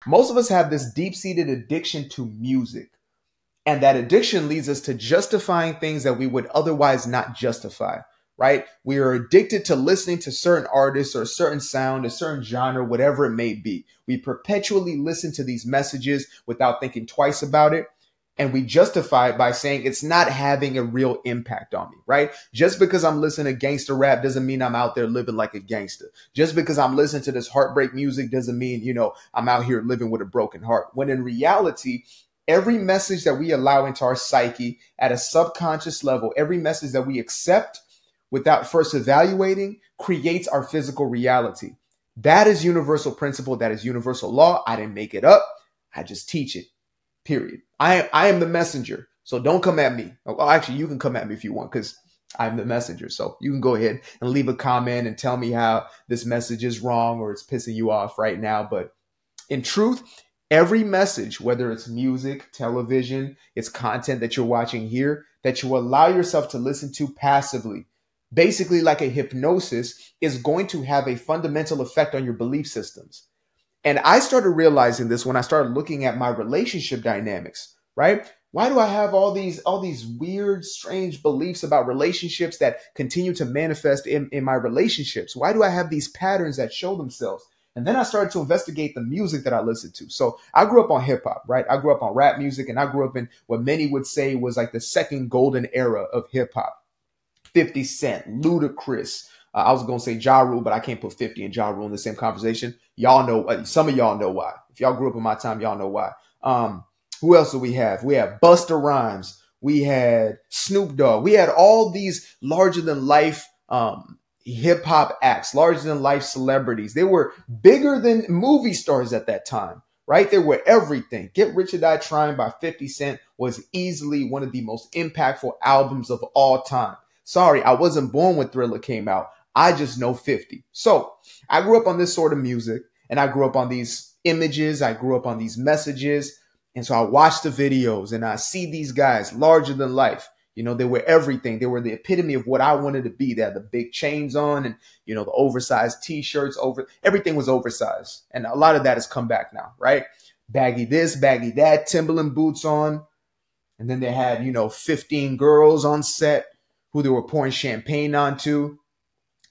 Most of us have this deep-seated addiction to music. And that addiction leads us to justifying things that we would otherwise not justify, right? We are addicted to listening to certain artists or a certain sound, a certain genre, whatever it may be. We perpetually listen to these messages without thinking twice about it. And we justify it by saying it's not having a real impact on me, right? Just because I'm listening to gangster rap doesn't mean I'm out there living like a gangster. Just because I'm listening to this heartbreak music doesn't mean, I'm out here living with a broken heart. When in reality, every message that we allow into our psyche at a subconscious level, every message that we accept without first evaluating creates our physical reality. That is universal principle. That is universal law. I didn't make it up. I just teach it. Period. I am the messenger. So don't come at me. Well, actually, you can come at me if you want because I'm the messenger. So you can go ahead and leave a comment and tell me how this message is wrong or it's pissing you off right now. But in truth, every message, whether it's music, television, it's content that you're watching here, that you allow yourself to listen to passively, basically like a hypnosis, is going to have a fundamental effect on your belief systems. And I started realizing this when I started looking at my relationship dynamics, right? Why do I have all these weird, strange beliefs about relationships that continue to manifest in my relationships? Why do I have these patterns that show themselves? And then I started to investigate the music that I listened to. So I grew up on hip hop, right? I grew up on rap music, and I grew up in what many would say was like the second golden era of hip hop. 50 Cent, Ludacris. I was going to say Ja Rule, but I can't put 50 and Ja Rule in the same conversation. Y'all know, some of y'all know why. If y'all grew up in my time, y'all know why. Who else do we have? We have Busta Rhymes. We had Snoop Dogg. We had all these larger than life hip hop acts, larger than life celebrities. They were bigger than movie stars at that time, right? They were everything. Get Rich or Die Trying by 50 Cent was easily one of the most impactful albums of all time. Sorry, I wasn't born when Thriller came out. I just know 50. So I grew up on this sort of music, and I grew up on these images. I grew up on these messages. And so I watched the videos and I see these guys larger than life. They were everything. They were the epitome of what I wanted to be. They had the big chains on and, the oversized t-shirts everything was oversized. And a lot of that has come back now, right? Baggy this, baggy that, Timberland boots on. And then they had, 15 girls on set who they were pouring champagne onto,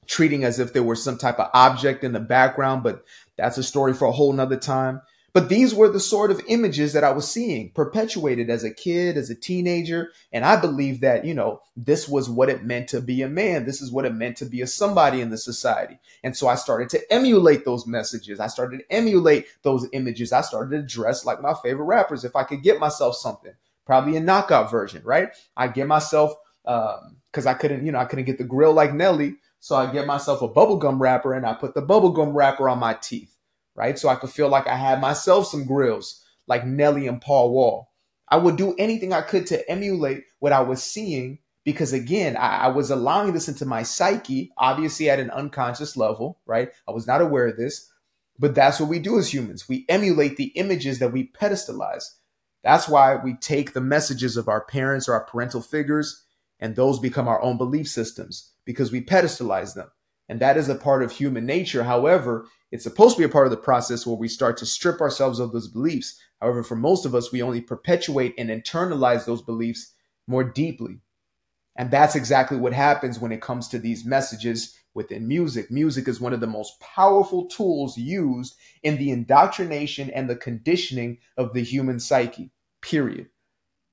treating as if they were some type of object in the background. But that's a story for a whole nother time. But these were the sort of images that I was seeing perpetuated as a kid, as a teenager. And I believed that, this was what it meant to be a man. This is what it meant to be a somebody in the society. And so I started to emulate those messages. I started to emulate those images. I started to dress like my favorite rappers. If I could get myself something, probably a knockout version, right? I get myself, because I couldn't get the grill like Nelly. So I get myself a bubblegum wrapper and I put the bubblegum wrapper on my teeth. Right? So I could feel like I had myself some grills like Nelly and Paul Wall. I would do anything I could to emulate what I was seeing because, again, I was allowing this into my psyche, obviously at an unconscious level, right? I was not aware of this, but that's what we do as humans. We emulate the images that we pedestalize. That's why we take the messages of our parents or our parental figures, and those become our own belief systems because we pedestalize them. And that is a part of human nature. However, it's supposed to be a part of the process where we start to strip ourselves of those beliefs. However, for most of us, we only perpetuate and internalize those beliefs more deeply. And that's exactly what happens when it comes to these messages within music. Music is one of the most powerful tools used in the indoctrination and the conditioning of the human psyche, period.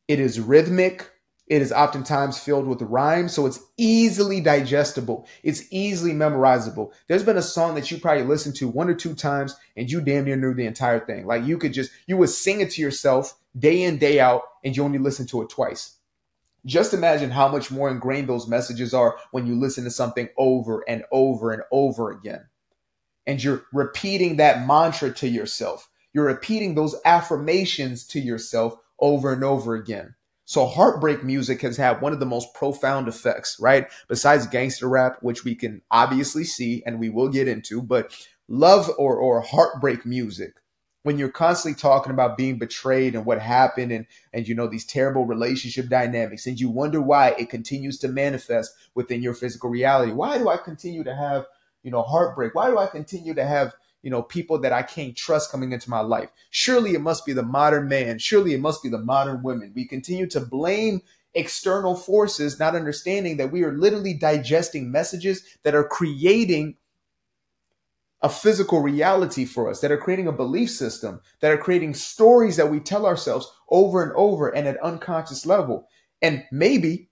It is rhythmic. It is oftentimes filled with rhymes, so it's easily digestible. It's easily memorizable. There's been a song that you probably listened to 1 or 2 times and you damn near knew the entire thing. Like you would sing it to yourself day in, day out, and you only listen to it twice. Just imagine how much more ingrained those messages are when you listen to something over and over and over again. And you're repeating that mantra to yourself. You're repeating those affirmations to yourself over and over again. So heartbreak music has had one of the most profound effects, right? Besides gangster rap, which we can obviously see and we will get into, but love or heartbreak music, when you're constantly talking about being betrayed and what happened and these terrible relationship dynamics, and you wonder why it continues to manifest within your physical reality. Why do I continue to have, heartbreak? Why do I continue to have, people that I can't trust coming into my life. Surely it must be the modern man. Surely it must be the modern women. We continue to blame external forces, not understanding that we are literally digesting messages that are creating a physical reality for us, that are creating a belief system, that are creating stories that we tell ourselves over and over and at unconscious level. And maybe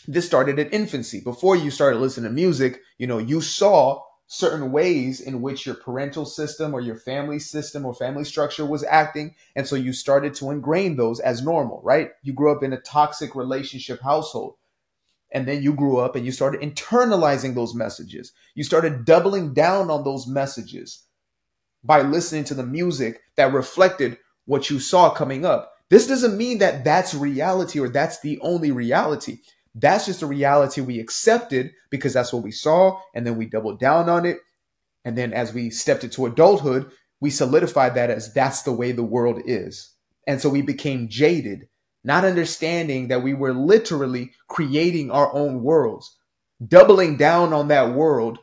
this started at infancy. Before you started listening to music, you saw certain ways in which your parental system or your family system or family structure was acting. And so you started to ingrain those as normal, right? You grew up in a toxic relationship household. And then you grew up and you started internalizing those messages. You started doubling down on those messages by listening to the music that reflected what you saw coming up. This doesn't mean that that's reality or that's the only reality. That's just a reality we accepted because that's what we saw. And then we doubled down on it. And then as we stepped into adulthood, we solidified that as that's the way the world is. And so we became jaded, not understanding that we were literally creating our own worlds, doubling down on that world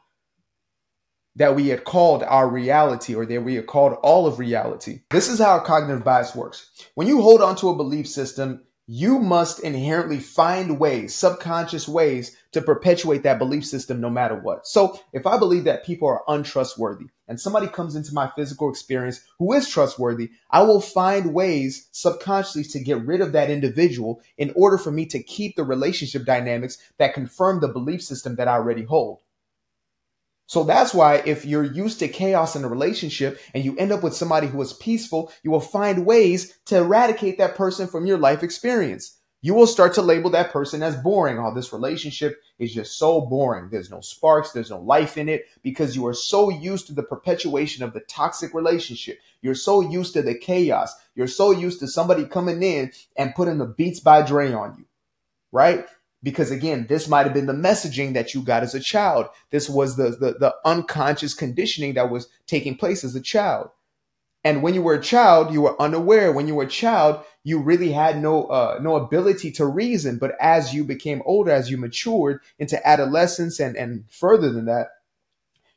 that we had called our reality or that we had called all of reality. This is how cognitive bias works. When you hold on to a belief system, you must inherently find ways, subconscious ways, to perpetuate that belief system no matter what. So if I believe that people are untrustworthy and somebody comes into my physical experience who is trustworthy, I will find ways subconsciously to get rid of that individual in order for me to keep the relationship dynamics that confirm the belief system that I already hold. So that's why if you're used to chaos in a relationship and you end up with somebody who is peaceful, you will find ways to eradicate that person from your life experience. You will start to label that person as boring. Oh, this relationship is just so boring. There's no sparks. There's no life in it because you are so used to the perpetuation of the toxic relationship. You're so used to the chaos. You're so used to somebody coming in and putting the Beats by Dre on you, right? Because again, this might have been the messaging that you got as a child. This was the unconscious conditioning that was taking place as a child. And when you were a child, you were unaware. When you were a child, you really had no ability to reason. But as you became older, as you matured into adolescence and further than that,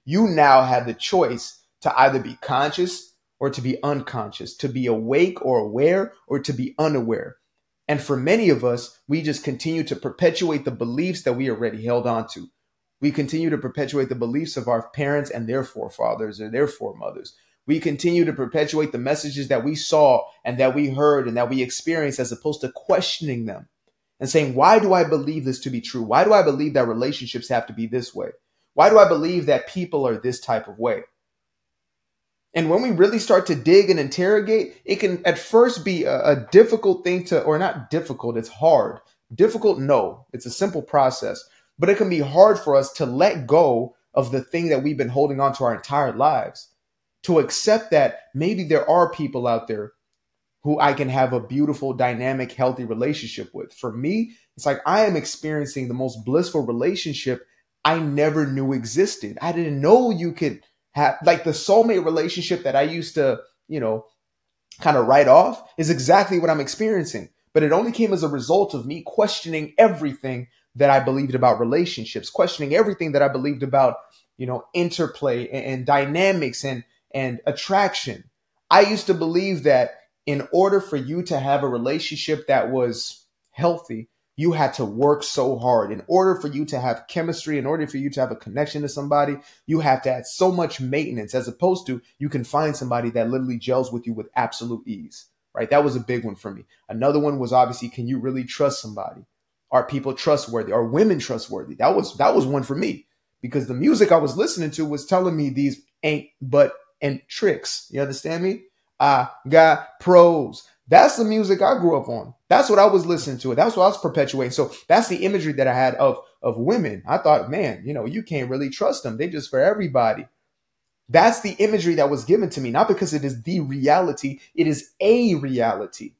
you now have the choice to either be conscious or to be unconscious, to be awake or aware or to be unaware. And for many of us, we just continue to perpetuate the beliefs that we already held on to. We continue to perpetuate the beliefs of our parents and their forefathers or their foremothers. We continue to perpetuate the messages that we saw and that we heard and that we experienced as opposed to questioning them and saying, why do I believe this to be true? Why do I believe that relationships have to be this way? Why do I believe that people are this type of way? And when we really start to dig and interrogate, it can at first be a difficult thing to, or not difficult, it's hard. Difficult, no, it's a simple process. But it can be hard for us to let go of the thing that we've been holding on to our entire lives. To accept that maybe there are people out there who I can have a beautiful, dynamic, healthy relationship with. For me, it's like I am experiencing the most blissful relationship I never knew existed. I didn't know you could have, like, the soulmate relationship that I used to, kind of write off is exactly what I'm experiencing. But it only came as a result of me questioning everything that I believed about relationships, questioning everything that I believed about, interplay and dynamics and attraction. I used to believe that in order for you to have a relationship that was healthy, you had to work so hard. In order for you to have chemistry, in order for you to have a connection to somebody, you have to add so much maintenance, as opposed to you can find somebody that literally gels with you with absolute ease, right? That was a big one for me. Another one was obviously, can you really trust somebody? Are people trustworthy? Are women trustworthy? That was one for me, because the music I was listening to was telling me these ain't but and tricks. You understand me? I got pros. That's the music I grew up on. That's what I was listening to. That's what I was perpetuating. So that's the imagery that I had of women. I thought, man, you can't really trust them. They just for everybody. That's the imagery that was given to me, not because it is the reality. It is a reality.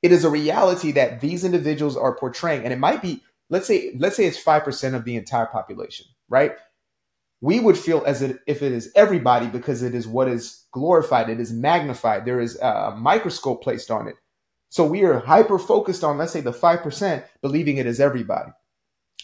It is a reality that these individuals are portraying. And it might be, let's say it's 5% of the entire population, right? We would feel as if it is everybody because it is what is glorified. It is magnified. There is a microscope placed on it. So we are hyper focused on, let's say, the 5%, believing it is everybody.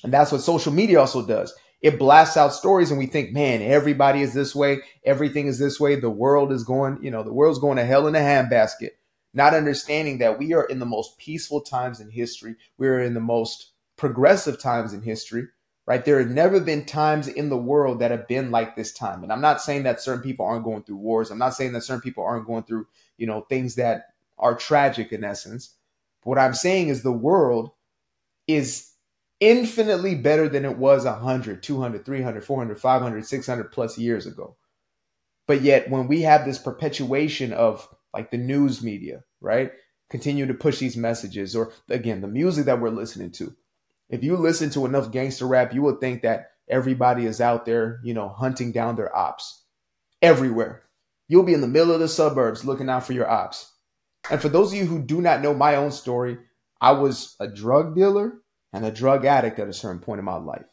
And that's what social media also does. It blasts out stories and we think, man, everybody is this way. Everything is this way. The world is going, the world's going to hell in a handbasket. Not understanding that we are in the most peaceful times in history. We're in the most progressive times in history, right? There have never been times in the world that have been like this time. And I'm not saying that certain people aren't going through wars. I'm not saying that certain people aren't going through, things that are tragic in essence. But what I'm saying is the world is infinitely better than it was 100, 200, 300, 400, 500, 600 plus years ago. But yet when we have this perpetuation of like the news media, right, continue to push these messages, or again, the music that we're listening to. If you listen to enough gangster rap, you will think that everybody is out there, hunting down their ops everywhere. You'll be in the middle of the suburbs looking out for your ops. And for those of you who do not know my own story, I was a drug dealer and a drug addict at a certain point in my life,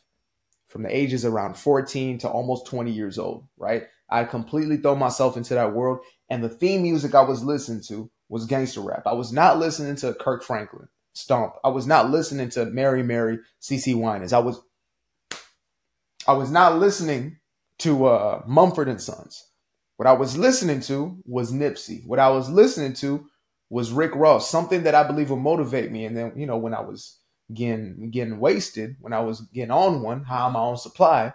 from the ages around 14 to almost 20 years old, right? I completely thrown myself into that world. And the theme music I was listening to was gangster rap. I was not listening to Kirk Franklin, Stomp. I was not listening to Mary Mary, CeCe Winans. I was not listening to Mumford and Sons. What I was listening to was Nipsey. What I was listening to was Rick Ross, something that I believe will motivate me. And then, when I was getting wasted, when I was getting on one, high on my own supply,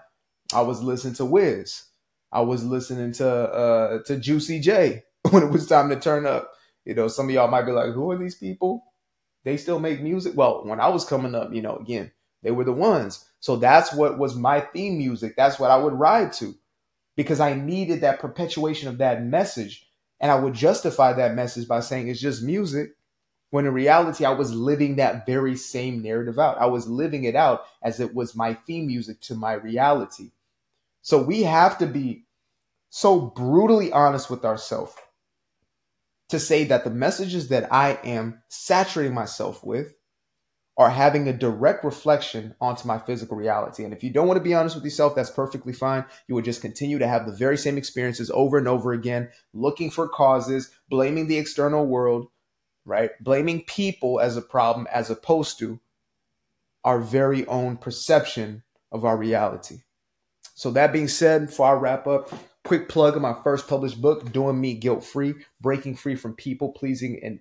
I was listening to Wiz. I was listening to Juicy J when it was time to turn up. Some of y'all might be like, who are these people? They still make music? Well, when I was coming up, again, they were the ones. So that's what was my theme music. That's what I would ride to, because I needed that perpetuation of that message. And I would justify that message by saying it's just music, when in reality, I was living that very same narrative out. I was living it out as it was my theme music to my reality. So we have to be so brutally honest with ourselves to say that the messages that I am saturating myself with are having a direct reflection onto my physical reality. And if you don't want to be honest with yourself, that's perfectly fine. You would just continue to have the very same experiences over and over again, looking for causes, blaming the external world, right? Blaming people as a problem, as opposed to our very own perception of our reality. So that being said, before I wrap up, quick plug of my first published book, Doing Me Guilt-Free, Breaking Free from People Pleasing and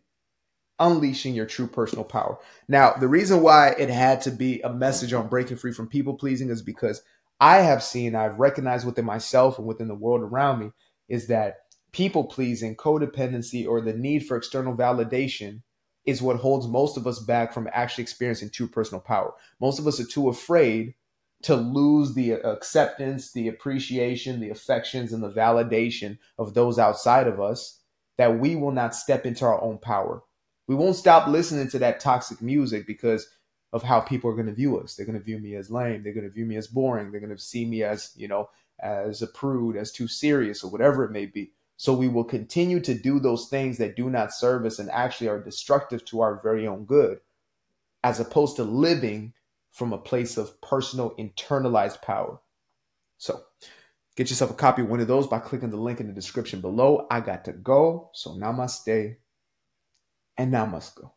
Unleashing Your True Personal Power. Now, the reason why it had to be a message on breaking free from people pleasing is because I've recognized within myself and within the world around me is that people pleasing, codependency, or the need for external validation is what holds most of us back from actually experiencing true personal power. Most of us are too afraid to lose the acceptance, the appreciation, the affections, and the validation of those outside of us, that we will not step into our own power. We won't stop listening to that toxic music because of how people are going to view us. They're going to view me as lame. They're going to view me as boring. They're going to see me as, as a prude, as too serious, or whatever it may be. So we will continue to do those things that do not serve us and actually are destructive to our very own good, as opposed to living from a place of personal internalized power. So get yourself a copy of one of those by clicking the link in the description below. I got to go. So namaste and namaste.